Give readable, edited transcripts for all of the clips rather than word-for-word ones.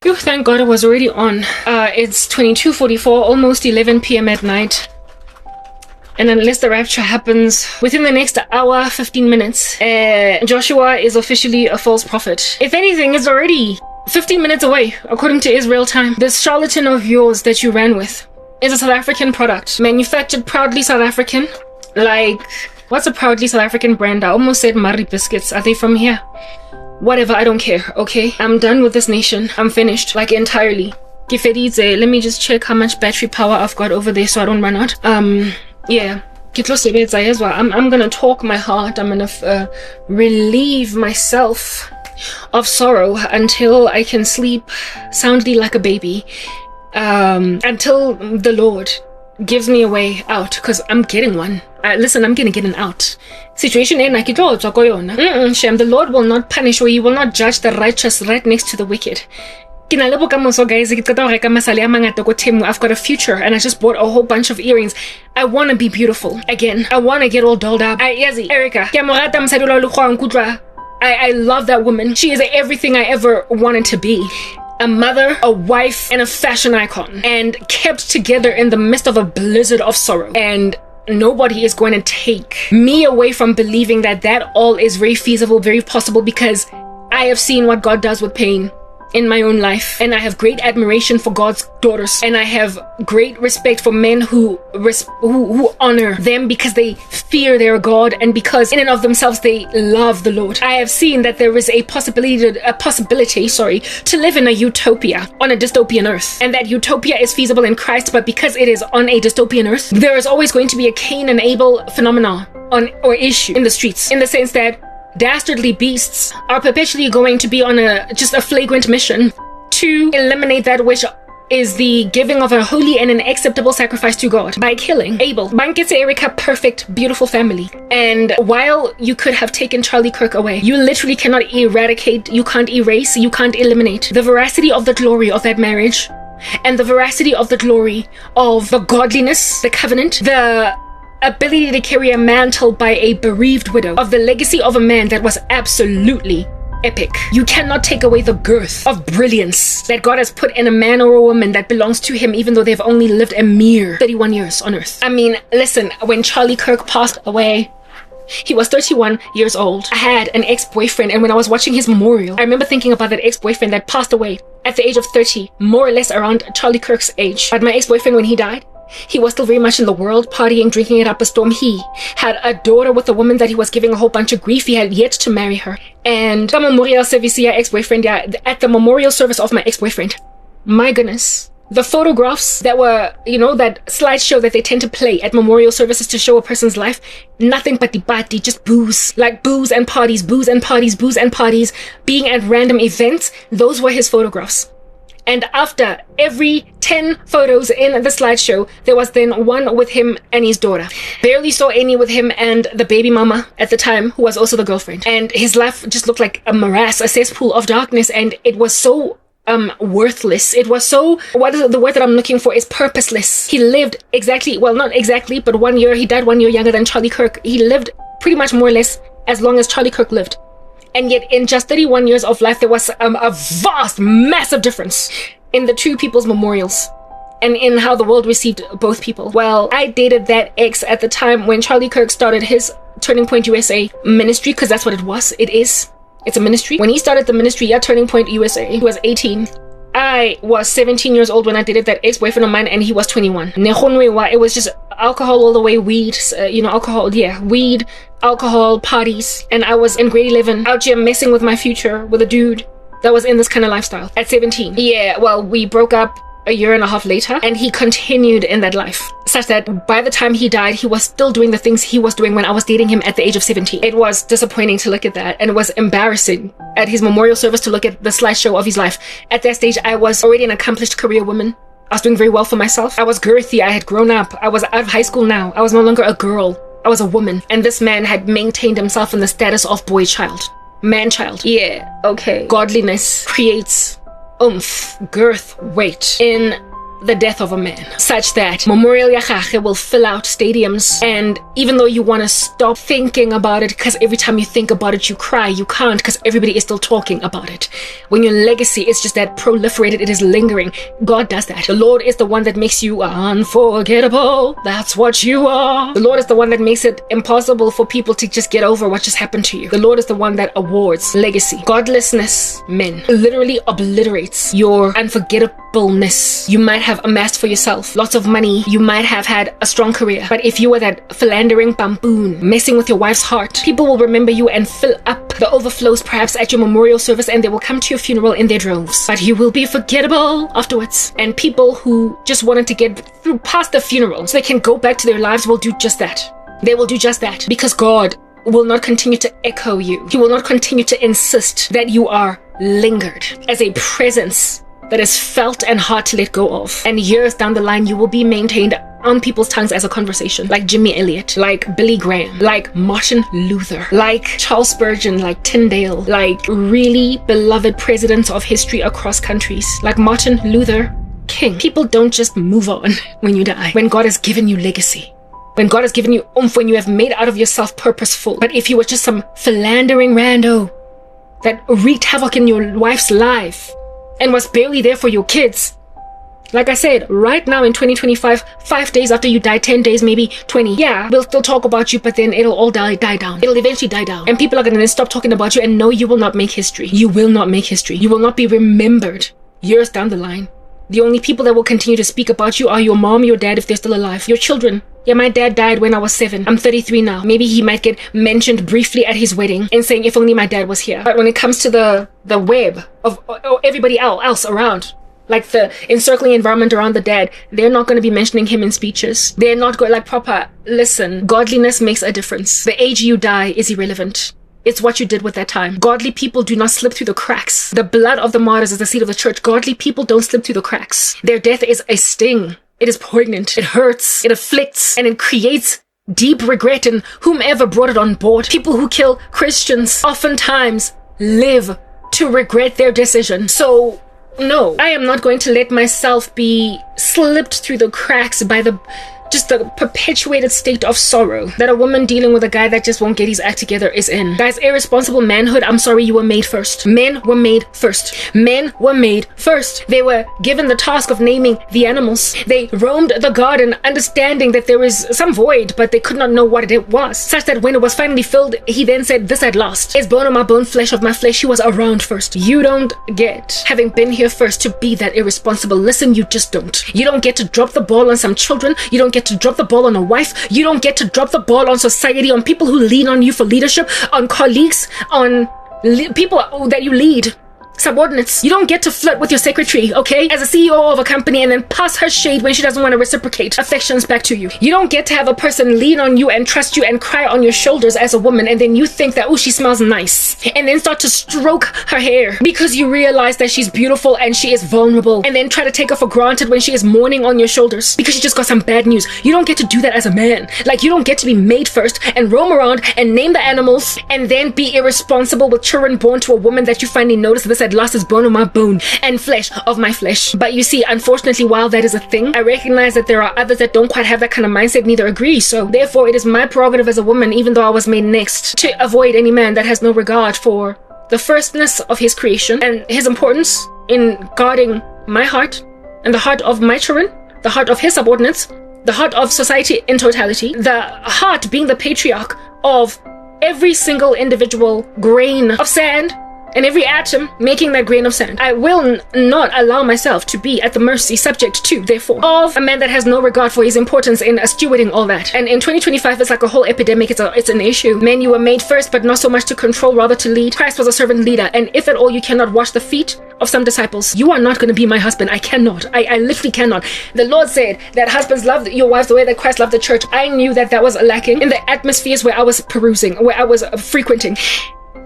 Phew, thank God it was already on. It's 22:44, almost 11 p.m. at night. And unless the rapture happens within the next hour, 15 minutes, Joshua is officially a false prophet. If anything, it's already 15 minutes away, according to Israel time. This charlatan of yours that you ran with is a South African product, manufactured proudly South African. Like, what's a proudly South African brand? I almost said Mari Biscuits. Are they from here? Whatever, I don't care, okay? I'm done with this nation. I'm finished, like, entirely. Let me just check how much battery power I've got over there so I don't run out. Yeah. I'm gonna talk my heart. I'm gonna relieve myself of sorrow until I can sleep soundly like a baby. Until the Lord gives me a way out, because I'm getting one. Listen, I'm gonna get an out. Situation Shem, the Lord will not punish, or he will not judge the righteous right next to the wicked. Guys, I've got a future, and I just bought a whole bunch of earrings. I want to be beautiful again. I want to get all dolled up. Erica, I love that woman. She is everything I ever wanted to be. A mother, a wife, and a fashion icon, and kept together in the midst of a blizzard of sorrow. And nobody is going to take me away from believing that that all is very feasible, very possible, because I have seen what God does with pain in my own life, and I have great admiration for God's daughters, and I have great respect for men who honor them because they fear their God, and because in and of themselves they love the Lord. I have seen that there is a possibility to live in a utopia on a dystopian earth, and that utopia is feasible in Christ, but because it is on a dystopian earth, there is always going to be a Cain and Abel phenomenon or issue in the streets, in the sense that dastardly beasts are perpetually going to be on a flagrant mission to eliminate that which is the giving of a holy and an acceptable sacrifice to God by killing Abel. Banketse Erica, perfect, beautiful family. And while you could have taken Charlie Kirk away, you literally cannot eradicate, you can't erase, you can't eliminate the veracity of the glory of that marriage, and the veracity of the glory of the godliness, the covenant, the ability to carry a mantle by a bereaved widow, of the legacy of a man that was absolutely epic. You cannot take away the girth of brilliance that God has put in a man or a woman that belongs to him, even though they've only lived a mere 31 years on earth. I mean, listen, when Charlie Kirk passed away, he was 31 years old. I had an ex-boyfriend, and when I was watching his memorial, I remember thinking about that ex-boyfriend that passed away at the age of 30, more or less around Charlie Kirk's age. But my ex-boyfriend, when he died, he was still very much in the world, partying, drinking it up a storm. He had a daughter with a woman that he was giving a whole bunch of grief. He had yet to marry her. And the memorial service, ex-boyfriend, at the memorial service of my ex-boyfriend, my goodness, the photographs that were, that slideshow that they tend to play at memorial services to show a person's life, nothing but the party, just booze, like booze and parties, booze and parties, booze and parties, being at random events. Those were his photographs. And after every 10 photos in the slideshow, there was then one with him and his daughter. Barely saw any with him and the baby mama at the time, who was also the girlfriend. And his life just looked like a morass, a cesspool of darkness, and it was so worthless. It was so, what is the word that I'm looking for, is purposeless. He lived exactly, well, not exactly, but 1 year, he died 1 year younger than Charlie Kirk. He lived pretty much more or less as long as Charlie Kirk lived. And yet in just 31 years of life, there was a vast, massive difference in the two people's memorials and in how the world received both people. Well, I dated that ex at the time when Charlie Kirk started his Turning Point USA ministry, because that's what it was. It's a ministry. When he started the ministry at Turning Point USA, he was 18. I was 17 years old when I dated that ex-boyfriend of mine, and he was 21. It was just alcohol all the way, weed, weed, alcohol, parties. And I was in grade 11 out here messing with my future with a dude that was in this kind of lifestyle at 17. Yeah, well, we broke up a year and a half later, and he continued in that life, such that by the time he died, he was still doing the things he was doing when I was dating him at the age of 17. It was disappointing to look at that, and it was embarrassing at his memorial service to look at the slideshow of his life. At that stage, I was already an accomplished career woman. I was doing very well for myself. I was girthy. I had grown up. I was out of high school now. I was no longer a girl. I was a woman. And this man had maintained himself in the status of boy child. Man child. Yeah, okay. Godliness creates oomph, girth, weight. In the death of a man, such that memorial ya gagwe will fill out stadiums. And even though you want to stop thinking about it, because every time you think about it you cry, you can't, because everybody is still talking about it. When your legacy is just that proliferated, it is lingering. God does that. The Lord is the one that makes you unforgettable. That's what you are. The Lord is the one that makes it impossible for people to just get over what just happened to you. The Lord is the one that awards legacy. Godlessness, men, literally obliterates your unforgettableness. You might have amassed for yourself lots of money. You might have had a strong career. But if you were that philandering bamboon, messing with your wife's heart, people will remember you and fill up the overflows perhaps at your memorial service, and they will come to your funeral in their droves. But you will be forgettable afterwards. And people who just wanted to get through past the funeral so they can go back to their lives will do just that. They will do just that, because God will not continue to echo you. He will not continue to insist that you are lingered as a presence that is felt and hard to let go of. And years down the line, you will be maintained on people's tongues as a conversation, like Jimmy Elliott, like Billy Graham, like Martin Luther, like Charles Spurgeon, like Tyndale, like really beloved presidents of history across countries, like Martin Luther King. People don't just move on when you die, when God has given you legacy. When God has given you oomph, when you have made out of yourself purposeful. But if you were just some philandering rando that wreaked havoc in your wife's life and was barely there for your kids, like I said, right now in 2025, 5 days after you die, 10 days, maybe 20, yeah, we'll still talk about you, but then it'll all die down. It'll eventually die down. And people are going to then stop talking about you, and no, you will not make history. You will not make history. You will not be remembered years down the line. The only people that will continue to speak about you are your mom, your dad, if they're still alive, your children. Yeah, my dad died when I was 7. I'm 33 now. Maybe he might get mentioned briefly at his wedding and saying, if only my dad was here. But when it comes to the web of everybody else around, like the encircling environment around the dad, they're not going to be mentioning him in speeches. They're not going, like, proper, listen, godliness makes a difference. The age you die is irrelevant. It's what you did with that time. Godly people do not slip through the cracks. The blood of the martyrs is the seed of the church. Godly people don't slip through the cracks. Their death is a sting. It is poignant. It hurts. It afflicts. And it creates deep regret in whomever brought it on board. People who kill Christians oftentimes live to regret their decision. So, no, I am not going to let myself be slipped through the cracks by the perpetuated state of sorrow that a woman dealing with a guy that just won't get his act together is in. Guys, irresponsible manhood, I'm sorry, you were made first. Men were made first. Men were made first. They were given the task of naming the animals. They roamed the garden understanding that there was some void, but they could not know what it was, such that when it was finally filled, he then said, this at last is bone of my bone, flesh of my flesh. He was around first. You don't get, having been here first, to be that irresponsible. Listen, you just don't. You don't get to drop the ball on some children. You don't get to drop the ball on a wife. You don't get to drop the ball on society, on people who lean on you for leadership, on colleagues, on people that you lead, subordinates. You don't get to flirt with your secretary, okay, as a CEO of a company and then pass her shade when she doesn't want to reciprocate affections back to you. You don't get to have a person lean on you and trust you and cry on your shoulders as a woman, and then you think that, oh, she smells nice, and then start to stroke her hair because you realize that she's beautiful and she is vulnerable, and then try to take her for granted when she is mourning on your shoulders because she just got some bad news. You don't get to do that as a man. Like, you don't get to be made first and roam around and name the animals and then be irresponsible with children born to a woman that you finally notice this at last is bone of my bone and flesh of my flesh. But you see, unfortunately, while that is a thing, I recognize that there are others that don't quite have that kind of mindset, neither agree. So therefore, it is my prerogative as a woman, even though I was made next, to avoid any man that has no regard for the firstness of his creation and his importance in guarding my heart and the heart of my children, the heart of his subordinates, the heart of society in totality, the heart being the patriarch of every single individual grain of sand and every atom making that grain of sand. I will not allow myself to be at the mercy, subject to, therefore, of a man that has no regard for his importance in stewarding all that. And in 2025, it's like a whole epidemic. It's an issue. Men, you were made first, but not so much to control, rather to lead. Christ was a servant leader, and if at all you cannot wash the feet of some disciples, you are not going to be my husband. I cannot. I literally cannot. The Lord said that husbands love your wives the way that Christ loved the church. I knew that that was lacking in the atmospheres where I was perusing, where I was frequenting.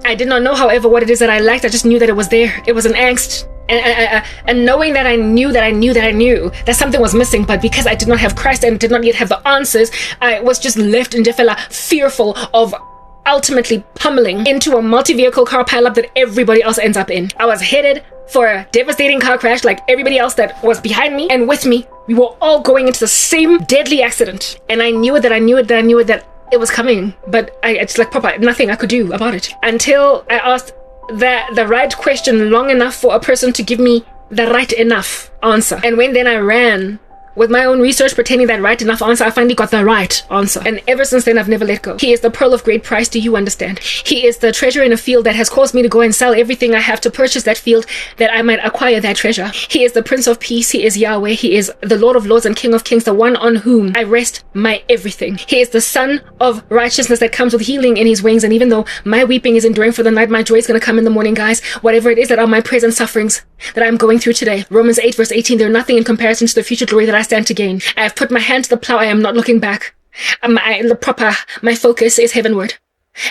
I did not know, however, what it is that I lacked. I just knew that it was there. It was an angst. And knowing that I knew that something was missing, but because I did not have Christ and did not yet have the answers, I was just left in Jefela fearful of ultimately pummeling into a multi-vehicle car pileup that everybody else ends up in. I was headed for a devastating car crash like everybody else that was behind me and with me. We were all going into the same deadly accident. And I knew it that it was coming. But it's like proper nothing I could do about it. Until I asked the right question long enough for a person to give me the right enough answer. And when then I ran with my own research, pretending that right enough answer, I finally got the right answer. And ever since then, I've never let go. He is the pearl of great price. Do you understand? He is the treasure in a field that has caused me to go and sell everything I have to purchase that field that I might acquire that treasure. He is the Prince of Peace. He is Yahweh. He is the Lord of Lords and King of Kings, the one on whom I rest my everything. He is the Son of righteousness that comes with healing in his wings. And even though my weeping is enduring for the night, my joy is going to come in the morning, guys. Whatever it is that are my present sufferings that I'm going through today. Romans 8 verse 18, they're nothing in comparison to the future glory that I stand to gain. I have put my hand to the plow. I am not looking back. My focus is heavenward.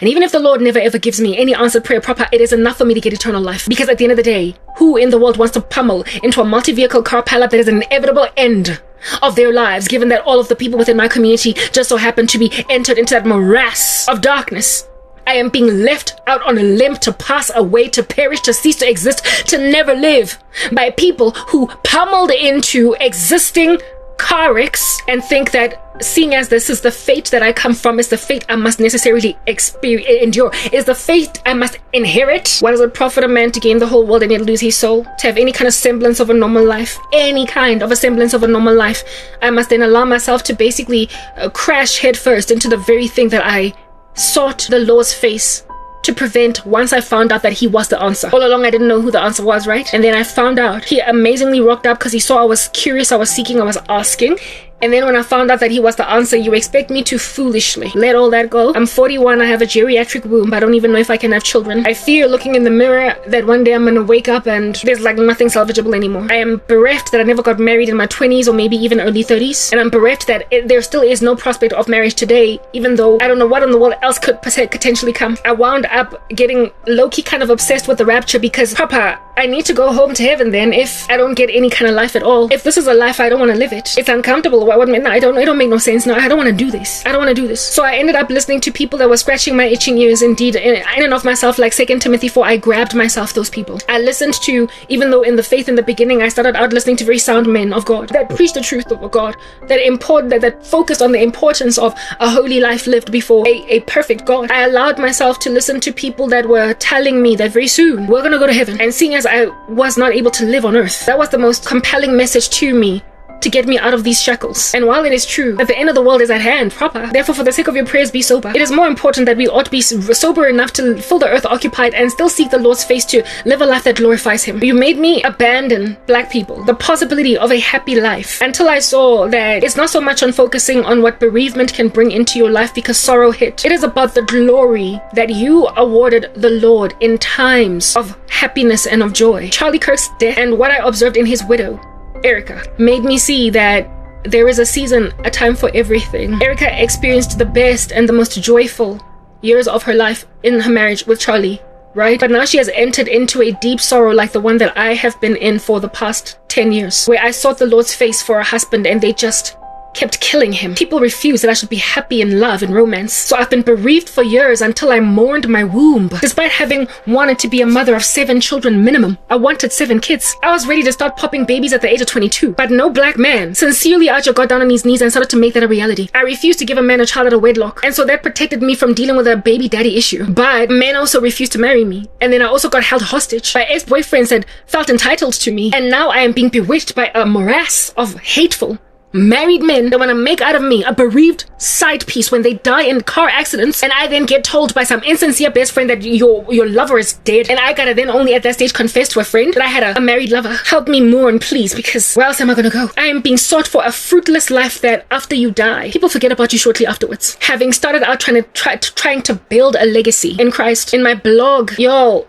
And even if the Lord never ever gives me any answered prayer proper, it is enough for me to get eternal life. Because at the end of the day, who in the world wants to pummel into a multi-vehicle car pileup that is an inevitable end of their lives, given that all of the people within my community just so happen to be entered into that morass of darkness? I am being left out on a limb to pass away, to perish, to cease to exist, to never live by people who pummeled into existing car wrecks and think that seeing as this is the fate that I come from, is the fate I must necessarily endure, is the fate I must inherit. What does it profit a man to gain the whole world and yet lose his soul? To have any kind of semblance of a normal life, any kind of a semblance of a normal life, I must then allow myself to basically crash headfirst into the very thing that I sought the Lord's face to prevent once I found out that he was the answer. All along I didn't know who the answer was, right? And then I found out. He amazingly rocked up because he saw I was curious, I was seeking, I was asking. And then when I found out that he was the answer, you expect me to foolishly let all that go? I'm 41, I have a geriatric womb, I don't even know if I can have children. I fear looking in the mirror that one day I'm gonna wake up and there's like nothing salvageable anymore. I am bereft that I never got married in my 20s or maybe even early 30s. And I'm bereft that there still is no prospect of marriage today, even though I don't know what in the world else could potentially come. I wound up getting low-key kind of obsessed with the rapture because, Papa, I need to go home to heaven then if I don't get any kind of life at all. If this is a life, I don't want to live it. It's uncomfortable. It don't make no sense. No, I don't want to do this. I don't want to do this. So I ended up listening to people that were scratching my itching ears. Indeed, in and of myself, like 2 Timothy 4, I grabbed myself those people. I listened to, even though in the faith in the beginning, I started out listening to very sound men of God that preached the truth of God, that focused on the importance of a holy life lived before a perfect God. I allowed myself to listen to people that were telling me that very soon we're going to go to heaven. And seeing as I was not able to live on earth, that was the most compelling message to me to get me out of these shackles. And while it is true that the end of the world is at hand, proper, therefore for the sake of your prayers be sober. It is more important that we ought to be sober enough to fill the earth occupied and still seek the Lord's face to live a life that glorifies him. You made me abandon black people, the possibility of a happy life, until I saw that it's not so much on focusing on what bereavement can bring into your life because sorrow hit. It is about the glory that you awarded the Lord in times of happiness and of joy. Charlie Kirk's death and what I observed in his widow, Erica, made me see that there is a season, a time for everything. Erica experienced the best and the most joyful years of her life in her marriage with Charlie, right? But now she has entered into a deep sorrow like the one that I have been in for the past 10 years, where I sought the Lord's face for a husband and they just kept killing him. People refused that I should be happy in love and romance. So I've been bereaved for years until I mourned my womb. Despite having wanted to be a mother of 7 children minimum, I wanted 7 kids. I was ready to start popping babies at the age of 22. But no black man sincerely got down on his knees and started to make that a reality. I refused to give a man a child out of wedlock. And so that protected me from dealing with a baby daddy issue. But men also refused to marry me. And then I also got held hostage by ex-boyfriends that felt entitled to me. And now I am being bewitched by a morass of hateful married men that want to make out of me a bereaved side piece when they die in car accidents, and I then get told by some insincere best friend that your lover is dead, and I gotta then only at that stage confess to a friend that I had a married lover. Help me mourn, please, because where else am I gonna go? I am being sought for a fruitless life that after you die, people forget about you shortly afterwards. Having started out trying to build a legacy in Christ. In my blog,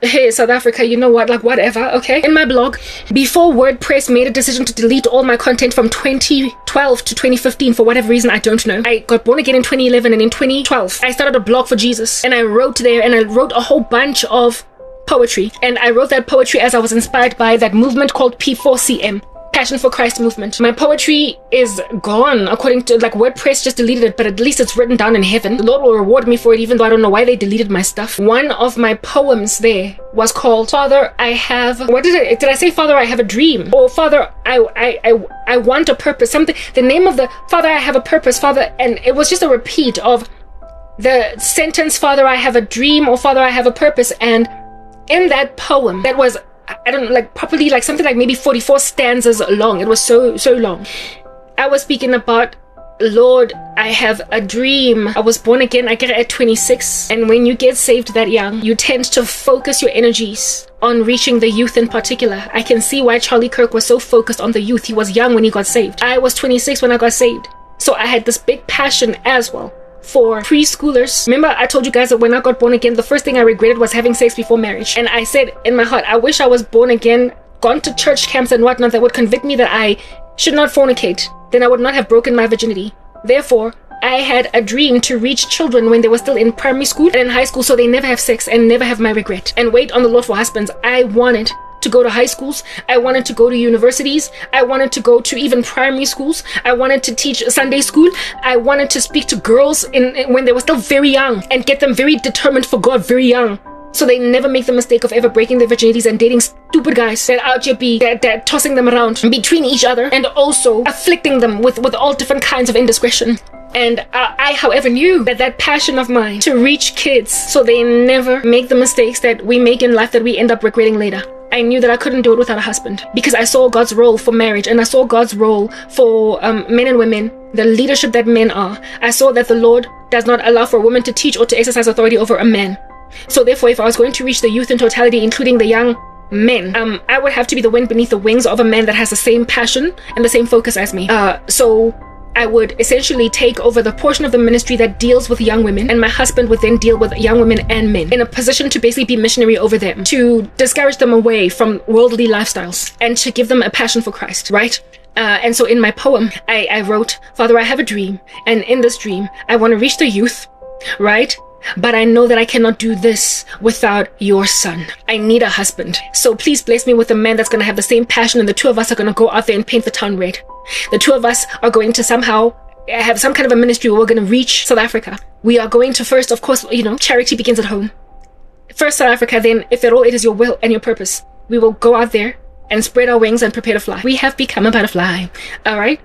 hey South Africa, you know what, like whatever, okay? In my blog, before WordPress made a decision to delete all my content from 2012 to 2015 for whatever reason, I don't know. I got born again in 2011, and in 2012 I started a blog for Jesus, and I wrote there, and I wrote a whole bunch of poetry, and I wrote that poetry as I was inspired by that movement called P4CM. Passion for Christ movement. My poetry is gone, according to, like, WordPress just deleted it, but at least it's written down in heaven. The Lord will reward me for it, even though I don't know why they deleted my stuff. One of my poems there was called Father, I Have, what did I say? Father, I Have a Dream, or Father, I want a purpose, something. The name of the Father, I Have a Purpose, Father, and it was just a repeat of the sentence, Father, I have a dream, or Father, I have a purpose. And in that poem, that was, I don't know, like, probably like something like maybe 44 stanzas long. It was so long. I was speaking about, Lord, I have a dream. I was born again, I get it at 26. And when you get saved that young, you tend to focus your energies on reaching the youth in particular. I can see why Charlie Kirk was so focused on the youth. He was young when he got saved. I was 26 when I got saved. So I had this big passion as well for preschoolers. Remember, I told you guys that when I got born again, the first thing I regretted was having sex before marriage. And I said in my heart, I wish I was born again, gone to church camps and whatnot that would convict me that I should not fornicate. Then I would not have broken my virginity. Therefore, I had a dream to reach children when they were still in primary school and in high school, so they never have sex and never have my regret and wait on the Lord for husbands. I wanted to go to high schools. I wanted to go to universities. I wanted to go to even primary schools. I wanted to teach Sunday school. I wanted to speak to girls when they were still very young and get them very determined for God very young, so they never make the mistake of ever breaking their virginities and dating stupid guys that out here that tossing them around between each other and also afflicting them with all different kinds of indiscretion. And I, however, knew that passion of mine to reach kids so they never make the mistakes that we make in life that we end up regretting later. I knew that I couldn't do it without a husband, because I saw God's role for marriage and I saw God's role for men and women, the leadership that men are. I saw that the Lord does not allow for a woman to teach or to exercise authority over a man. So therefore, if I was going to reach the youth in totality, including the young men, I would have to be the wind beneath the wings of a man that has the same passion and the same focus as me. So I would essentially take over the portion of the ministry that deals with young women, and my husband would then deal with young women and men, in a position to basically be missionary over them, to discourage them away from worldly lifestyles and to give them a passion for Christ, right? And so in my poem, I wrote, Father, I have a dream, and in this dream, I want to reach the youth, right? But I know that I cannot do this without your son. I need a husband. So please bless me with a man that's going to have the same passion, and the two of us are going to go out there and paint the town red. The two of us are going to somehow have some kind of a ministry where we're going to reach South Africa. We are going to first, of course, charity begins at home. First South Africa, then, if at all it is your will and your purpose, we will go out there and spread our wings and prepare to fly. We have become a butterfly, all right,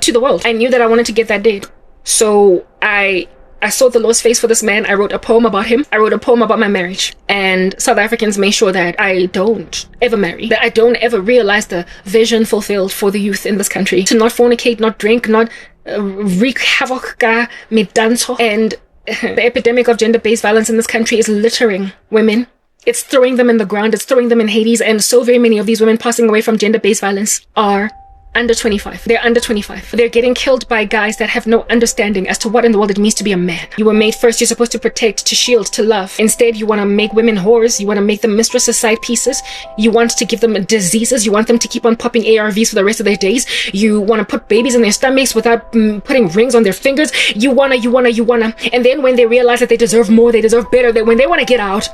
to the world. I knew that I wanted to get that date. So I saw the Lord's face for this man. I wrote a poem about him. I wrote a poem about my marriage. And South Africans made sure that I don't ever marry, that I don't ever realize the vision fulfilled for the youth in this country. To not fornicate, not drink, not wreak havoc, medanso. And the epidemic of gender-based violence in this country is littering women. It's throwing them in the ground. It's throwing them in Hades. And so very many of these women passing away from gender-based violence are under 25. They're under 25. They're getting killed by guys that have no understanding as to what in the world it means to be a man. You were made first. You're supposed to protect, to shield, to love. Instead, you want to make women whores. You want to make them mistresses, side pieces. You want to give them diseases. You want them to keep on popping ARVs for the rest of their days. You want to put babies in their stomachs without putting rings on their fingers. You wanna. And then when they realize that they deserve more, they deserve better, that when they want to get out,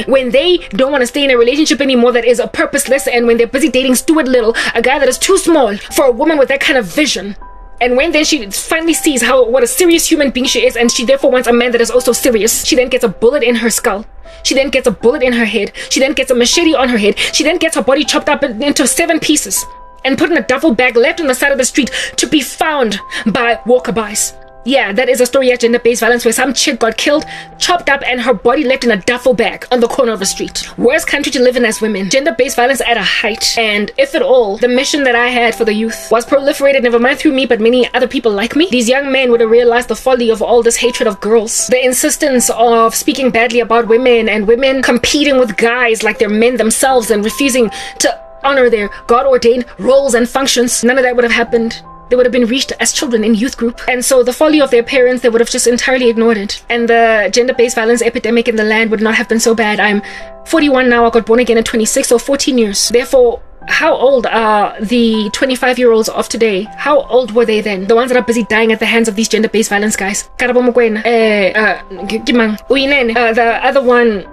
when they don't want to stay in a relationship anymore that is purposeless, and when they're busy dating Stuart Little, a guy that is too small for a woman with that kind of vision, and when then she finally sees what a serious human being she is, and she therefore wants a man that is also serious, she then gets a bullet in her skull. She then gets a bullet in her head. She then gets a machete on her head. She then gets her body chopped up into 7 pieces and put in a duffel bag left on the side of the street to be found by walkabys. Yeah, that is a story of gender-based violence where some chick got killed, chopped up, and her body left in a duffel bag on the corner of a street. Worst country to live in as women. Gender-based violence at a height. And if at all, the mission that I had for the youth was proliferated, never mind through me, but many other people like me. These young men would have realized the folly of all this hatred of girls. The insistence of speaking badly about women, and women competing with guys like they're men themselves and refusing to honor their God-ordained roles and functions. None of that would have happened. They would have been reached as children in youth group. And so the folly of their parents, they would have just entirely ignored it. And the gender-based violence epidemic in the land would not have been so bad. I'm 41 now. I got born again at 26, so 14 years. Therefore, how old are the 25-year-olds of today? How old were they then? The ones that are busy dying at the hands of these gender-based violence guys. Karabo, the other one,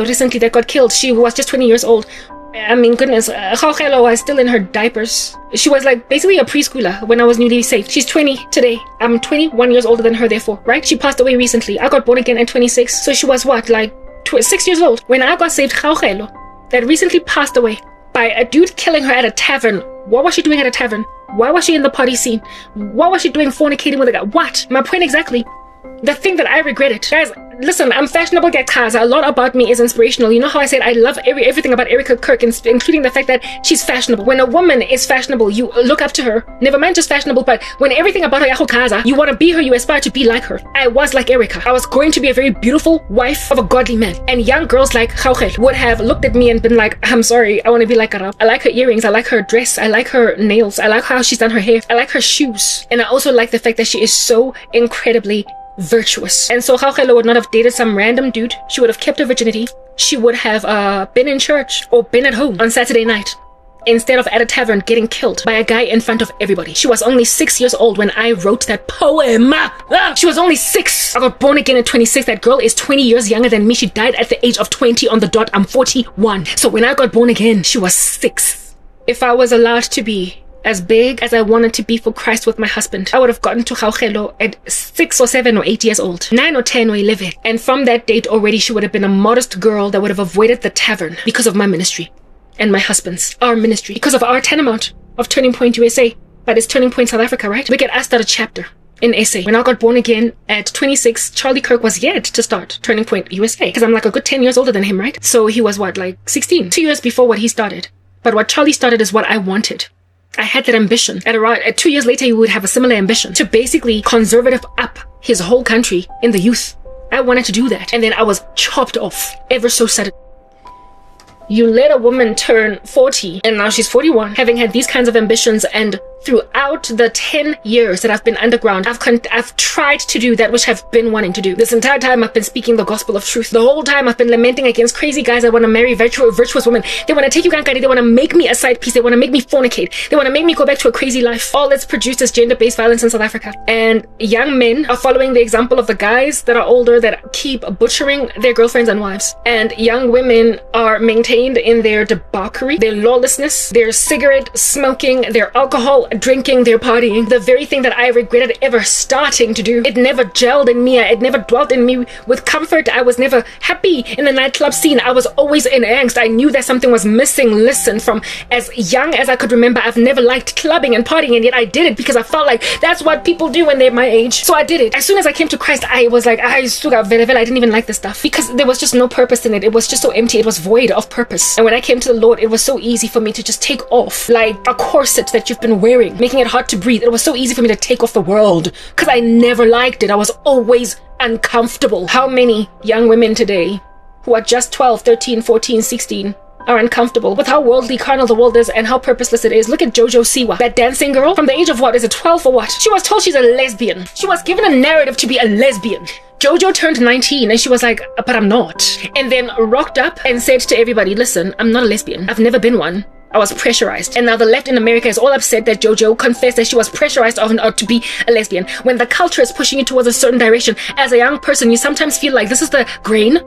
recently that got killed, she was just 20 years old. I mean, goodness, Hlongwane was still in her diapers. She was like basically a preschooler when I was newly saved. She's 20 today. I'm 21 years older than her, therefore, right? She passed away recently. I got born again at 26. So she was what, like 6 years old when I got saved. Hlongwane, that recently passed away by a dude killing her at a tavern. What was she doing at a tavern? Why was she in the party scene? What was she doing fornicating with a guy? What? My point exactly. The thing that I regretted. Guys, listen, I'm fashionable, guys. A lot about me is inspirational. You know how I said I love everything about Erica Kirk, including the fact that she's fashionable. When a woman is fashionable, you look up to her. Never mind just fashionable, but when everything about her, you want to be her, you aspire to be like her. I was like Erica. I was going to be a very beautiful wife of a godly man. And young girls like Hlongwane would have looked at me and been like, I'm sorry, I want to be like Karabo. I like her earrings. I like her dress. I like her nails. I like how she's done her hair. I like her shoes. And I also like the fact that she is so incredibly virtuous. And so Hlongwane would not have dated some random dude. She would have kept her virginity. She would have been in church or been at home on Saturday night instead of at a tavern getting killed by a guy in front of everybody. She was only 6 years old when I wrote that poem. She was only 6. I got born again at 26. That girl is 20 years younger than me. She died at the age of 20 on the dot. I'm 41. So when I got born again, she was 6. If I was allowed to be as big as I wanted to be for Christ with my husband, I would have gotten to Hlongwane at 6 or 7 or 8 years old, 9 or 10 or 11. And from that date already, she would have been a modest girl that would have avoided the tavern because of my ministry and my husband's, our ministry, because of our tantamount of Turning Point USA. But it's Turning Point South Africa, right? We get us start a chapter in SA. When I got born again at 26, Charlie Kirk was yet to start Turning Point USA because I'm like a good 10 years older than him, right? So he was what, like 16, 2 years before what he started. But what Charlie started is what I wanted. I had that ambition. At 2 years later, he would have a similar ambition to basically conservative up his whole country in the youth. I wanted to do that. And then I was chopped off ever so suddenly. You let a woman turn 40 and now she's 41, having had these kinds of ambitions, and throughout the 10 years that I've been underground, I've tried to do that which I've been wanting to do. This entire time I've been speaking the gospel of truth. The whole time I've been lamenting against crazy guys that want to marry virtuous women. They want to take you kankari. They want to make me a side piece. They want to make me fornicate. They want to make me go back to a crazy life. All that's produced is gender-based violence in South Africa. And young men are following the example of the guys that are older that keep butchering their girlfriends and wives. And young women are maintained in their debauchery, their lawlessness, their cigarette smoking, their alcohol drinking, their partying. The very thing that I regretted ever starting to do. It never gelled in me. It never dwelt in me with comfort. I was never happy in the nightclub scene. I was always in angst. I knew that something was missing. Listen, from as young as I could remember, I've never liked clubbing and partying, and yet I did it because I felt like that's what people do when they're my age. So I did it. As soon as I came to Christ, I was like, I didn't even like this stuff because there was just no purpose in it. It was just so empty. It was void of purpose. And when I came to the Lord, it was so easy for me to just take off like a corset that you've been wearing, making it hard to breathe. It was so easy for me to take off the world because I never liked it. I was always uncomfortable. How many young women today who are just 12, 13, 14, 16 are uncomfortable with how worldly, carnal the world is and how purposeless it is? Look at Jojo Siwa, that dancing girl from the age of what? Is it 12 or what? She was told she's a lesbian. She was given a narrative to be a lesbian. Jojo turned 19 and she was like, but I'm not. And then rocked up and said to everybody, listen, I'm not a lesbian. I've never been one. I was pressurized. And now the left in America is all upset that Jojo confessed that she was pressurized to be a lesbian. When the culture is pushing you towards a certain direction, as a young person, you sometimes feel like this is the grain.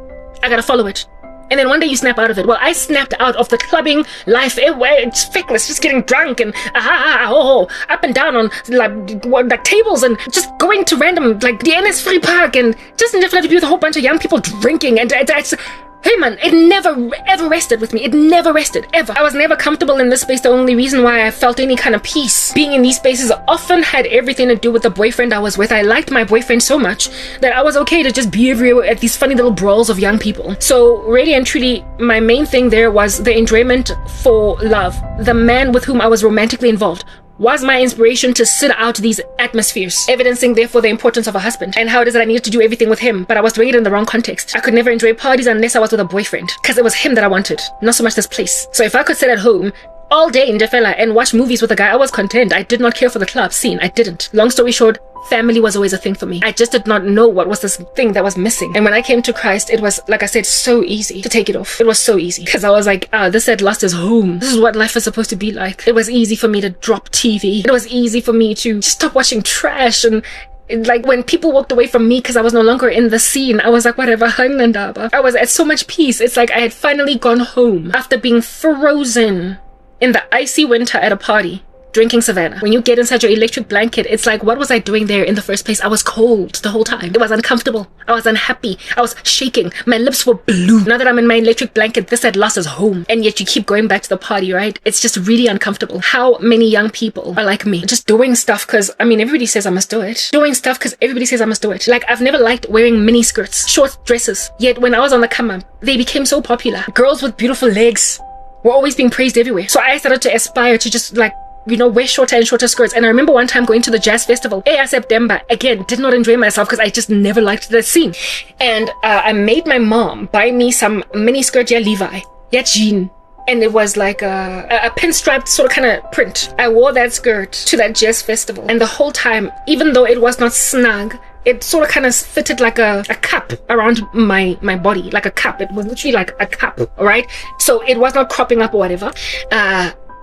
I gotta follow it. And then one day you snap out of it. Well, I snapped out of the clubbing life. It's feckless, just getting drunk and up and down on like tables and just going to random like the NS Free Park and just in different to be with a whole bunch of young people drinking, and it's hey man, it never ever rested with me. It never rested, ever. I was never comfortable in this space. The only reason why I felt any kind of peace being in these spaces often had everything to do with the boyfriend I was with. I liked my boyfriend so much that I was okay to just be everywhere at these funny little brawls of young people. So really and truly, my main thing there was the enjoyment for love. The man with whom I was romantically involved was my inspiration to sit out these atmospheres, evidencing therefore the importance of a husband and how it is that I needed to do everything with him, but I was doing it in the wrong context. I could never enjoy parties unless I was with a boyfriend, because it was him that I wanted, not so much this place. So if I could sit at home all day in Defela and watch movies with a guy, I was content. I did not care for the club scene. I didn't. Long story short, family was always a thing for me. I just did not know what was this thing that was missing. And when I came to Christ, it was, like I said, so easy to take it off. It was so easy. Because I was like, this at last is home. This is what life is supposed to be like. It was easy for me to drop TV. It was easy for me to stop watching trash and Like when people walked away from me because I was no longer in the scene, I was like, whatever, I was at so much peace. It's like I had finally gone home after being frozen in the icy winter at a party, drinking Savannah. When you get inside your electric blanket, it's like, what was I doing there in the first place? I was cold the whole time. It was uncomfortable. I was unhappy. I was shaking. My lips were blue. Now that I'm in my electric blanket, this at last is home. And yet you keep going back to the party, right? It's just really uncomfortable. How many young people are like me? Just doing stuff because, I mean, everybody says I must do it. Doing stuff because everybody says I must do it. Like, I've never liked wearing mini skirts, short dresses. Yet when I was on the come up, they became so popular. Girls with beautiful legs were always being praised everywhere. So I started to aspire to just like, you know, wear shorter and shorter skirts. And I remember one time going to the jazz festival, September, again, did not enjoy myself because I just never liked the scene. And I made my mom buy me some mini skirt, Levi, jean. And it was like a pinstriped sort of kind of print. I wore that skirt to that jazz festival. And the whole time, even though it was not snug, it sort of kind of fitted like a cup around my body, like a cup. It was literally like a cup, all right? So it was not cropping up or whatever.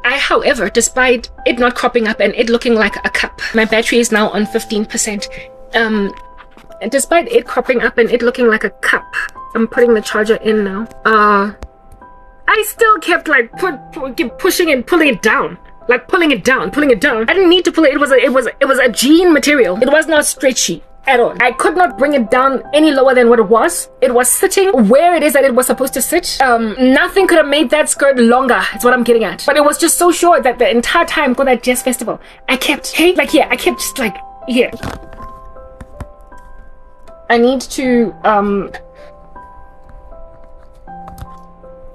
However, despite it not cropping up and it looking like a cup, my battery is now on 15%. Despite it cropping up and it looking like a cup, I'm putting the charger in now. I still kept like pushing and pulling it down. Like pulling it down. I didn't need to pull it. It was a jean material. It was not stretchy at all. I could not bring it down any lower than what it was. It was sitting where it is that it was supposed to sit. Nothing could have made that skirt longer. That's what I'm getting at. But it was just so short that the entire time for that jazz festival, I kept just like here. I need to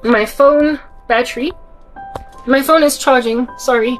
my phone battery. My phone is charging, sorry.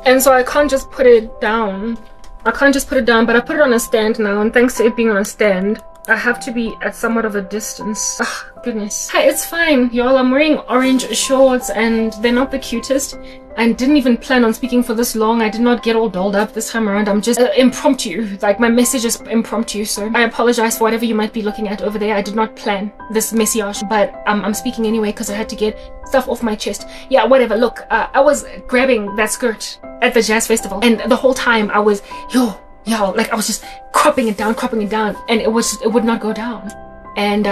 And so I can't just put it down. But I put it on a stand now, and thanks to it being on a stand, I have to be at somewhat of a distance. Oh, goodness. Hi, it's fine, y'all. I'm wearing orange shorts, and they're not the cutest. I didn't even plan on speaking for this long. I did not get all dolled up this time around. I'm just impromptu. Like, my message is impromptu, so I apologize for whatever you might be looking at over there. I did not plan this message, but I'm speaking anyway because I had to get stuff off my chest. Yeah, whatever. Look, I was grabbing that skirt at the jazz festival, and the whole time I was, like I was just cropping it down, and it would not go down. And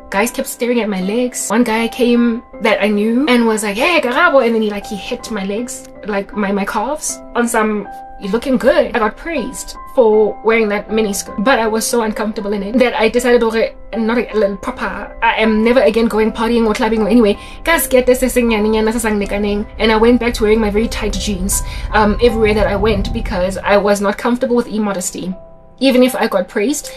guys kept staring at my legs. One guy came that I knew and was like, hey, Karabo, and then he hit my legs, like my calves on some, you're looking good. I got praised for wearing that mini skirt, but I was so uncomfortable in it that I decided, I am never again going partying or clubbing or anyway. And I went back to wearing my very tight jeans everywhere that I went because I was not comfortable with immodesty. Even if I got praised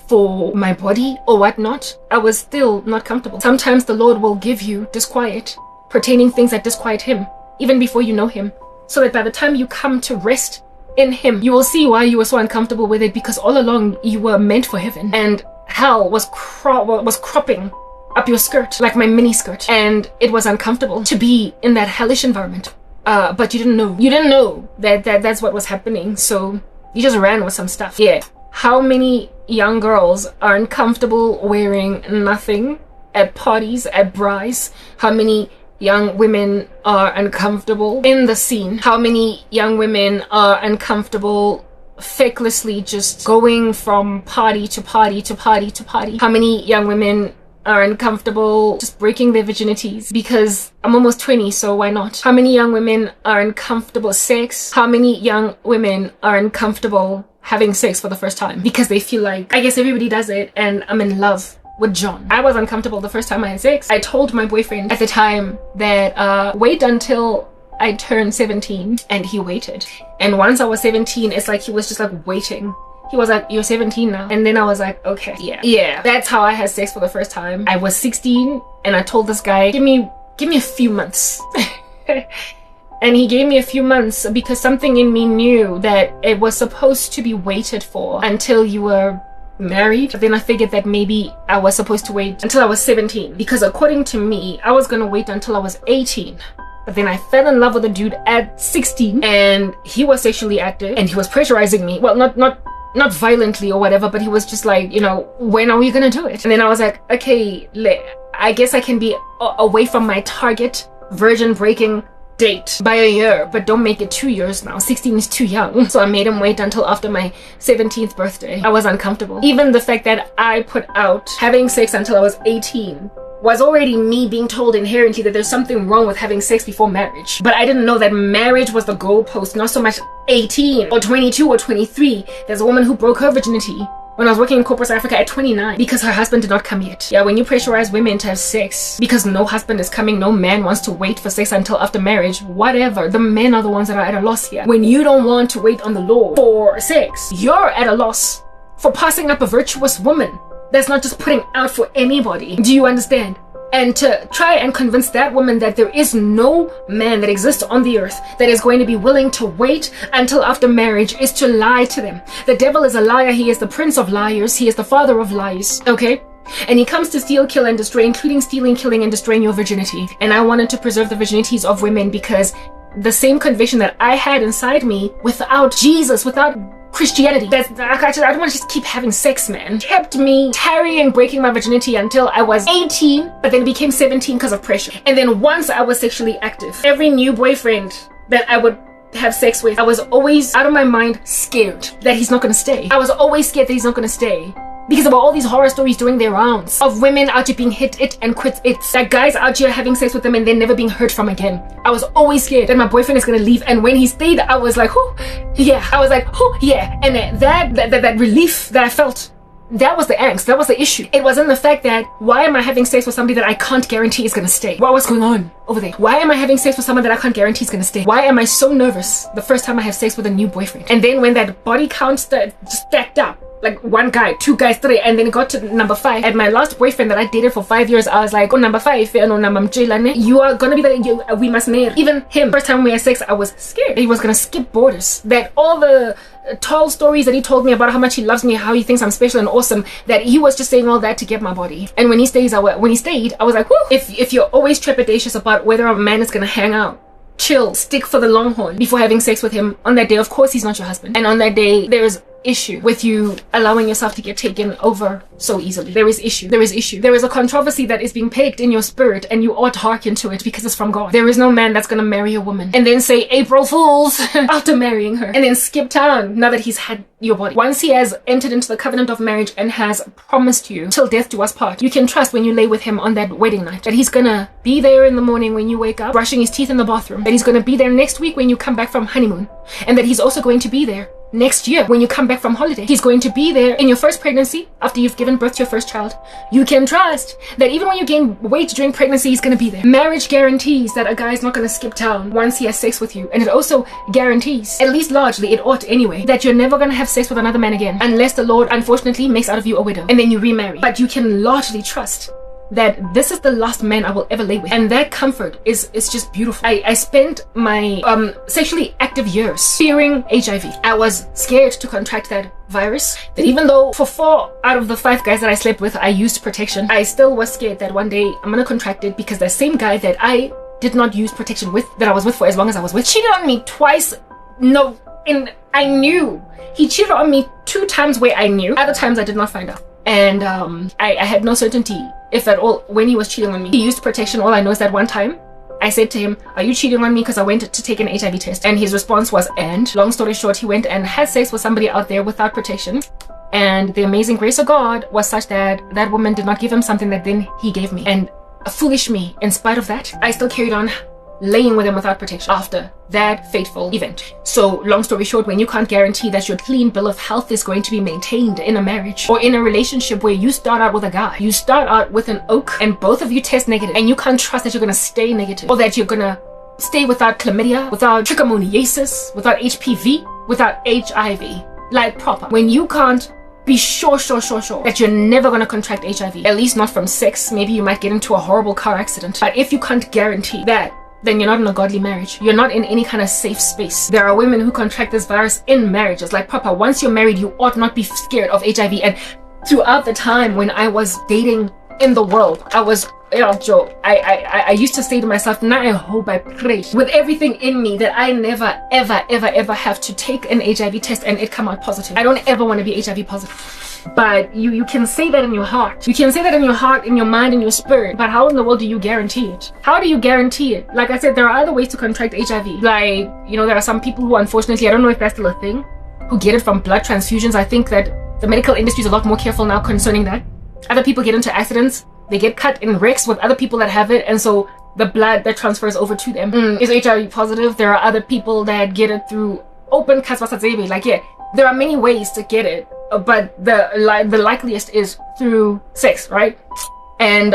for my body or whatnot, I was still not comfortable. Sometimes the Lord will give you disquiet pertaining things that disquiet him, even before you know him, so that by the time you come to rest in him, you will see why you were so uncomfortable with it, because all along you were meant for heaven, and hell was cropping up your skirt like my mini skirt, and it was uncomfortable to be in that hellish environment. But you didn't know that that's what was happening, so you just ran with some stuff. Yeah. How many young girls are uncomfortable wearing nothing at parties, at bras? How many young women are uncomfortable in the scene? How many young women are uncomfortable fakelessly just going from party to party to party to party? How many young women are uncomfortable just breaking their virginities? Because I'm almost 20, so why not? How many young women are uncomfortable sex? How many young women are uncomfortable having sex for the first time because they feel like, I guess everybody does it and I'm in love with John? I was uncomfortable the first time I had sex. I told my boyfriend at the time that wait until I turned 17, and he waited. And once I was 17, it's like he was just like waiting. He was like, you're 17 now. And then I was like, okay, yeah. That's how I had sex for the first time. I was 16 and I told this guy, give me a few months. And he gave me a few months because something in me knew that it was supposed to be waited for until you were married. But then I figured that maybe I was supposed to wait until I was 17, because according to me, I was gonna wait until I was 18. But then I fell in love with a dude at 16, and he was sexually active and he was pressurizing me. Well, not violently or whatever, but he was just like, when are we gonna do it? And then I was like, okay, I guess I can be away from my target virgin breaking date by a year, but don't make it 2 years now. 16 is too young. So I made him wait until after my 17th birthday. I was uncomfortable. Even the fact that I put out having sex until I was 18 was already me being told inherently that there's something wrong with having sex before marriage. But I didn't know that marriage was the goalpost, not so much 18 or 22 or 23. There's a woman who broke her virginity when I was working in corporate South Africa at 29 because her husband did not come yet. Yeah, when you pressurize women to have sex because no husband is coming, no man wants to wait for sex until after marriage, whatever. The men are the ones that are at a loss here. When you don't want to wait on the Lord for sex, you're at a loss for passing up a virtuous woman that's not just putting out for anybody. Do you understand? And to try and convince that woman that there is no man that exists on the earth that is going to be willing to wait until after marriage is to lie to them. The devil is a liar. He is the prince of liars. He is the father of lies. Okay? And he comes to steal, kill, and destroy, including stealing, killing, and destroying your virginity. And I wanted to preserve the virginities of women because the same conviction that I had inside me without Jesus, without Christianity, I don't want to just keep having sex, man, kept me tarrying breaking my virginity until I was 18, but then it became 17 because of pressure. And then once I was sexually active, every new boyfriend that I would have sex with, I was always out of my mind scared that he's not going to stay. I was always scared that he's not going to stay. Because there were all these horror stories doing their rounds of women out here being hit it and quit it. That guys out here having sex with them and then never being heard from again. I was always scared that my boyfriend is gonna leave, and when he stayed, I was like, oh yeah. I was like, oh yeah. And that relief that I felt, that was the angst, that was the issue. It wasn't the fact that, why am I having sex with somebody that I can't guarantee is gonna stay? What was going on over there? Why am I having sex with someone that I can't guarantee is gonna stay? Why am I so nervous the first time I have sex with a new boyfriend? And then when that body count stacked up, like 1 guy, 2 guys, 3, and then it got to number 5. And my last boyfriend that I dated for 5 years, I was like, oh, number 5, you are gonna be like, we must marry. Even him, first time we had sex, I was scared he was gonna skip borders. That all the tall stories that he told me about how much he loves me, how he thinks I'm special and awesome, that he was just saying all that to get my body. And when he stayed, I was like, whoo. If you're always trepidatious about whether a man is gonna hang out, chill, stick for the long haul before having sex with him on that day, of course he's not your husband. And on that day, there is issue with you allowing yourself to get taken over so easily. There is issue. There is a controversy that is being pegged in your spirit, and you ought to hearken to it because it's from God. There is no man that's gonna marry a woman and then say April Fools after marrying her and then skip town now that he's had your body. Once he has entered into the covenant of marriage and has promised you till death do us part, you can trust when you lay with him on that wedding night that he's gonna be there in the morning when you wake up brushing his teeth in the bathroom, that he's gonna be there next week when you come back from honeymoon, and that he's also going to be there next year when you come back from holiday. He's going to be there in your first pregnancy after you've given birth to your first child. You can trust that even when you gain weight during pregnancy, he's going to be there. Marriage guarantees that a guy is not going to skip town once he has sex with you, and it also guarantees, at least largely, it ought anyway, that you're never going to have sex with another man again unless the Lord unfortunately makes out of you a widow and then you remarry. But you can largely trust that this is the last man I will ever lay with, and that comfort is just beautiful. I spent my sexually active years fearing HIV. I was scared to contract that virus, that even though for 4 out of the 5 guys that I slept with I used protection, I still was scared that one day I'm gonna contract it because the same guy that I did not use protection with, that I was with for as long as I was with, cheated on me twice. No, and I knew he cheated on me 2 times where I knew, other times I did not find out. And I had no certainty, if at all, when he was cheating on me. He used protection. All I know is that one time I said to him, are you cheating on me? Because I went to take an HIV test. And his response was, and long story short, he went and had sex with somebody out there without protection. And the amazing grace of God was such that that woman did not give him something that then he gave me. And foolish me, in spite of that, I still carried on laying with him without protection after that fateful event. So long story short, when you can't guarantee that your clean bill of health is going to be maintained in a marriage or in a relationship where you start out with a guy, you start out with an oak and both of you test negative, and you can't trust that you're going to stay negative, or that you're going to stay without chlamydia, without trichomoniasis, without HPV, without HIV, like proper, when you can't be sure that you're never going to contract HIV, at least not from sex. Maybe you might get into a horrible car accident, but if you can't guarantee that, then you're not in a godly marriage. You're not in any kind of safe space. There are women who contract this virus in marriages. Like, Papa, once you're married, you ought not be scared of HIV. And throughout the time when I was dating in the world, I was, Joe, I used to say to myself, now I hope, I pray with everything in me that I never, ever have to take an HIV test and it come out positive. I don't ever want to be HIV positive. But you can say that in your heart. You can say that in your heart, in your mind, in your spirit. But how in the world do you guarantee it? How do you guarantee it? Like I said, there are other ways to contract HIV. Like, you know, there are some people who, unfortunately, I don't know if that's still a thing, who get it from blood transfusions. I think that the medical industry is a lot more careful now concerning that. Other people get into accidents. They get cut in wrecks with other people that have it. And so the blood that transfers over to them is HIV positive. There are other people that get it through open cuts. Like, yeah, there are many ways to get it. But the likeliest is through sex, right? And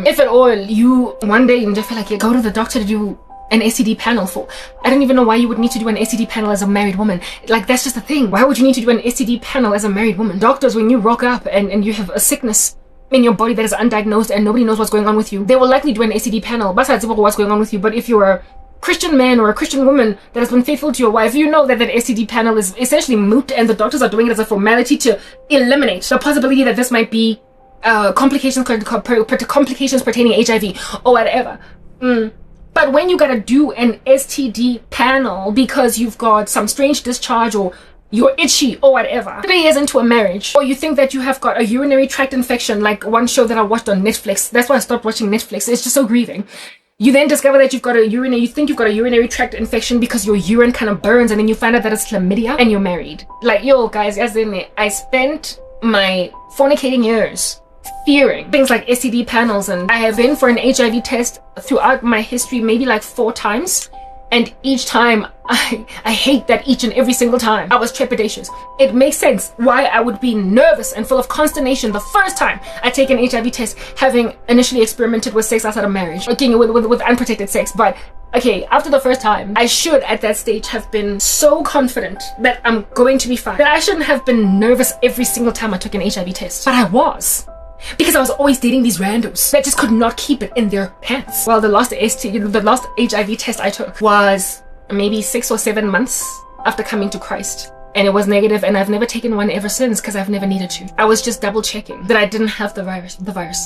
if at all you one day you just feel like you go to the doctor to do an STD panel for, I don't even know why you would need to do an STD panel as a married woman. Like, that's just a thing. Why would you need to do an STD panel as a married woman? Doctors, when you rock up and you have a sickness in your body that is undiagnosed and nobody knows what's going on with you, they will likely do an STD panel besides what's going on with you. But if you're a Christian man or a Christian woman that has been faithful to your wife, you know that that STD panel is essentially moot, and the doctors are doing it as a formality to eliminate the possibility that this might be complications pertaining HIV or whatever. But when you gotta do an STD panel because you've got some strange discharge or you're itchy or whatever, 3 years into a marriage, or you think that you have got a urinary tract infection, like one show that I watched on Netflix. That's why I stopped watching Netflix. It's just so grieving. You then discover that you think you've got a urinary tract infection because your urine kind of burns, and then you find out that it's chlamydia, and you're married. Like, yo, guys, as in it, I spent my fornicating years fearing things like STD panels, and I have been for an HIV test throughout my history maybe like 4 times. And each time, I hate that each and every single time I was trepidatious. It makes sense why I would be nervous and full of consternation the first time I take an HIV test, having initially experimented with sex outside of marriage, okay, with unprotected sex. But okay, after the first time, I should at that stage have been so confident that I'm going to be fine, that I shouldn't have been nervous every single time I took an HIV test. But I was. Because I was always dating these randos that just could not keep it in their pants. Well, the last HIV test I took was maybe 6 or 7 months after coming to Christ. And it was negative, and I've never taken one ever since because I've never needed to. I was just double checking that I didn't have the virus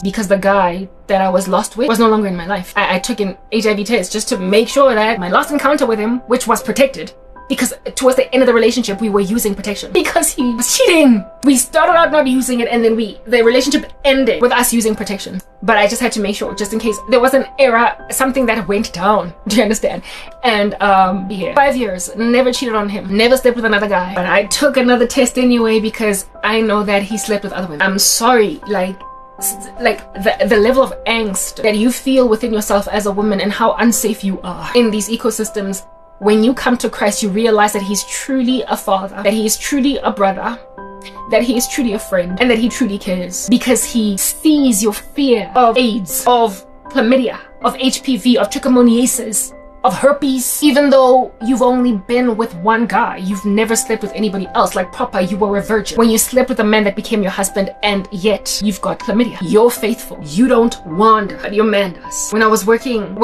because the guy that I was lost with was no longer in my life. I took an HIV test just to make sure that my last encounter with him, which was protected, because towards the end of the relationship we were using protection because he was cheating. We started out not using it, and then the relationship ended with us using protection. But I just had to make sure, just in case there was an error, something that went down. Do you understand? And yeah, 5 years, never cheated on him, never slept with another guy. But I took another test anyway because I know that he slept with other women. I'm sorry, like the level of angst that you feel within yourself as a woman and how unsafe you are in these ecosystems. When you come to Christ, you realize that he's truly a father, that he is truly a brother, that he is truly a friend, and that he truly cares, because he sees your fear of AIDS, of chlamydia, of HPV, of trichomoniasis, of herpes. Even though you've only been with one guy, you've never slept with anybody else. Like proper, you were a virgin when you slept with a man that became your husband, and yet you've got chlamydia. You're faithful. You don't wander, but your man does. When I was working,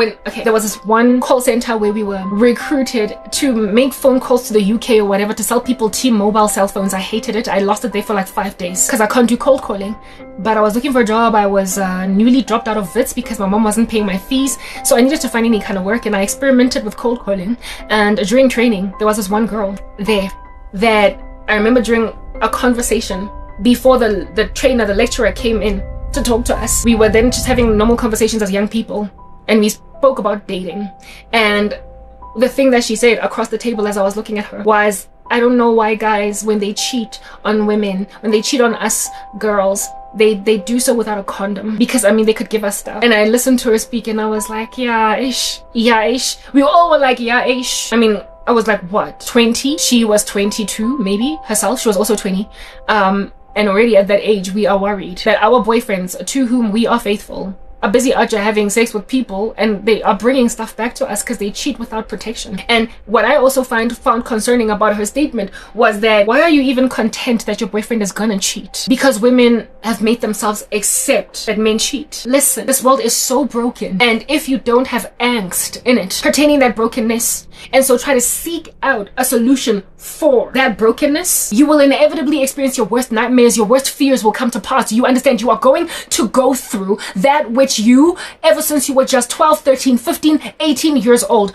there was this one call center where we were recruited to make phone calls to the UK or whatever to sell people T-Mobile cell phones. I hated it. I lost it there for like 5 days because I can't do cold calling. But I was looking for a job. I was newly dropped out of Wits because my mom wasn't paying my fees, so I needed to find any kind of work, and I experimented with cold calling. And during training, there was this one girl there that I remember during a conversation before the lecturer came in to talk to us. We were then just having normal conversations as young people, and we spoke about dating. And the thing that she said across the table as I was looking at her was, I don't know why guys, when they cheat on women, when they cheat on us girls, they do so without a condom, because I mean they could give us stuff. And I listened to her speak, and I was like, yeah ish. We all were like, yeah ish. I mean, I was like, what, 20? She was 22 maybe herself. She was also 20. And already at that age we are worried that our boyfriends, to whom we are faithful, are busy out there having sex with people, and they are bringing stuff back to us because they cheat without protection. And what I also found concerning about her statement was that, why are you even content that your boyfriend is gonna cheat? Because women have made themselves accept that men cheat. Listen, this world is so broken, and if you don't have angst in it pertaining that brokenness, and so try to seek out a solution for that brokenness, you will inevitably experience your worst nightmares. Your worst fears will come to pass. You understand? You are going to go through that which you, ever since you were just 12, 13, 15, 18 years old,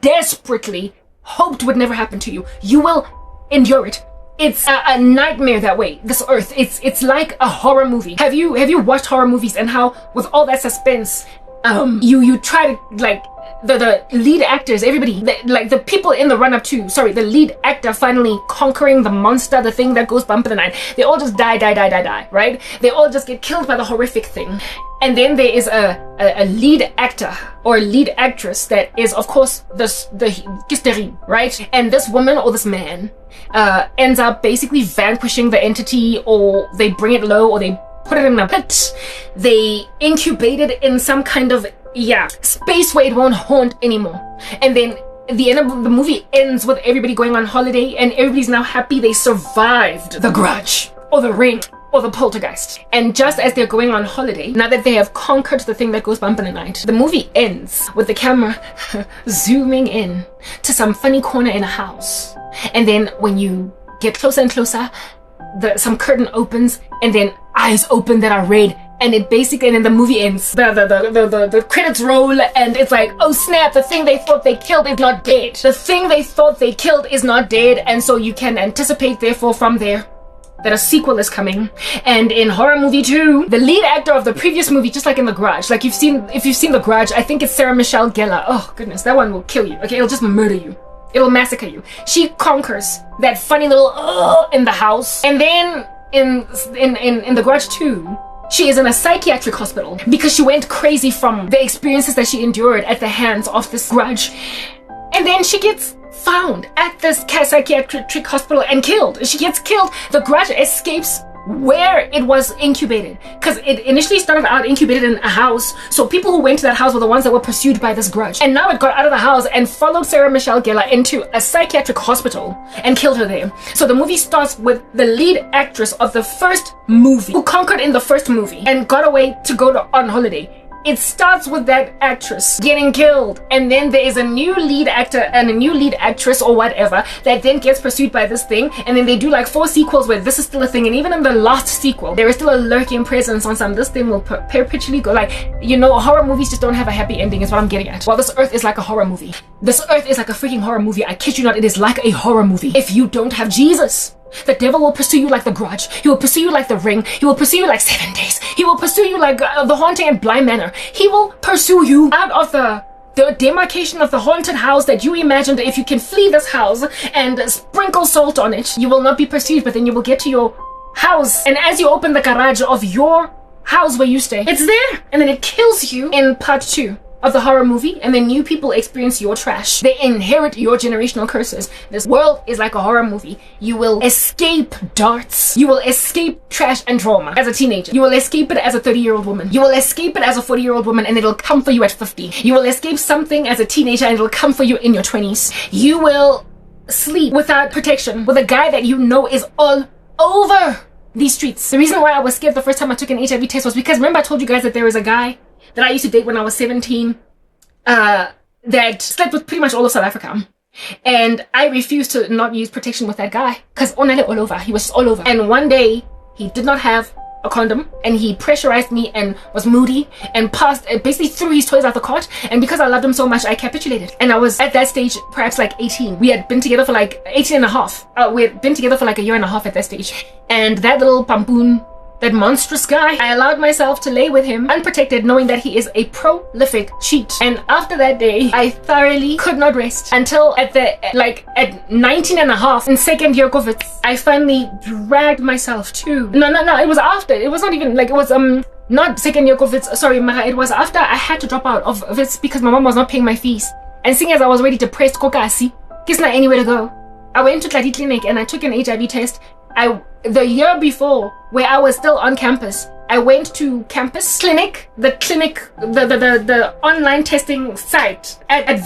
desperately hoped would never happen to you. You will endure it. It's a nightmare that way. This earth, it's like a horror movie. Have you watched horror movies and how with all that suspense, you try to like the lead actors, everybody, like the people in the run up to, sorry, the lead actor finally conquering the monster, the thing that goes bump in the night. They all just die, right? They all just get killed by the horrific thing. And then there is a lead actor or lead actress that is, of course, the Kisterin, right? And this woman or this man ends up basically vanquishing the entity, or they bring it low, or they put it in a pit. They incubate it in some kind of space where it won't haunt anymore. And then the end of the movie ends with everybody going on holiday and everybody's now happy they survived the grudge or the ring or the poltergeist. And just as they're going on holiday, now that they have conquered the thing that goes bump in the night, the movie ends with the camera zooming in to some funny corner in a house. And then when you get closer and closer, some curtain opens and then eyes open that are red, and it basically, and then the movie ends. The credits roll and it's like, oh snap, the thing they thought they killed is not dead. The thing they thought they killed is not dead. And so you can anticipate therefore from there that a sequel is coming. And in horror movie 2, the lead actor of the previous movie, just like in The Grudge, like if you've seen The Grudge, I think it's Sarah Michelle Gellar. Oh goodness, that one will kill you. Okay, it'll just murder you. It'll massacre you. She conquers that funny little in the house. And then in The Grudge 2, she is in a psychiatric hospital because she went crazy from the experiences that she endured at the hands of this grudge. And then she gets found at this psychiatric hospital and killed. She gets killed. The grudge escapes where it was incubated, because it initially started out incubated in a house, so people who went to that house were the ones that were pursued by this grudge, and now it got out of the house and followed Sarah Michelle Gellar into a psychiatric hospital and killed her there. So the movie starts with the lead actress of the first movie who conquered in the first movie and got away to go on holiday. It starts with that actress getting killed, and then there is a new lead actor and a new lead actress or whatever that then gets pursued by this thing, and then they do like 4 sequels where this is still a thing, and even in the last sequel there is still a lurking presence on some. This thing will perpetually go, like, you know, horror movies just don't have a happy ending is what I'm getting at. Well, this earth is like a horror movie. This earth is like a freaking horror movie. I kid you not, it is like a horror movie. If you don't have Jesus, the devil will pursue you like The Grudge. He will pursue you like The Ring. He will pursue you like 7 Days. He will pursue you like The Haunting at Bly Manor. He will pursue you out of the demarcation of the haunted house that you imagined. If you can flee this house and sprinkle salt on it, you will not be pursued, but then you will get to your house. And as you open the garage of your house where you stay, it's there. And then it kills you in part 2 of the horror movie, and then new people experience your trash. They inherit your generational curses. This world is like a horror movie. You will escape darts. You will escape trash and trauma as a teenager. You will escape it as a 30-year-old woman. You will escape it as a 40-year-old woman, and it'll come for you at 50. You will escape something as a teenager, and it'll come for you in your 20s. You will sleep without protection with a guy that you know is all over these streets. The reason why I was scared the first time I took an HIV test was because, remember I told you guys that there was a guy that I used to date when I was 17 that slept with pretty much all of South Africa. And I refused to not use protection with that guy because all over. He was all over. And one day he did not have a condom and he pressurized me and was moody and basically threw his toys out the cart. And because I loved him so much, I capitulated. And I was at that stage perhaps like 18. We had been together for like 18 and a half. We had been together for like a year and a half at that stage. And that little pampoon, that monstrous guy, I allowed myself to lay with him unprotected, knowing that he is a prolific cheat. And after that day, I thoroughly could not rest until at 19 and a half in second year COVID, I finally dragged myself to, no, it was after, it was not even like, it was not second year COVID, sorry, it was after I had to drop out of it because my mom was not paying my fees. And seeing as I was ready to press kokasi, there's not anywhere to go, I went to Tladi Clinic and I took an HIV test. The year before, where I was still on campus, I went to campus clinic, the online testing site at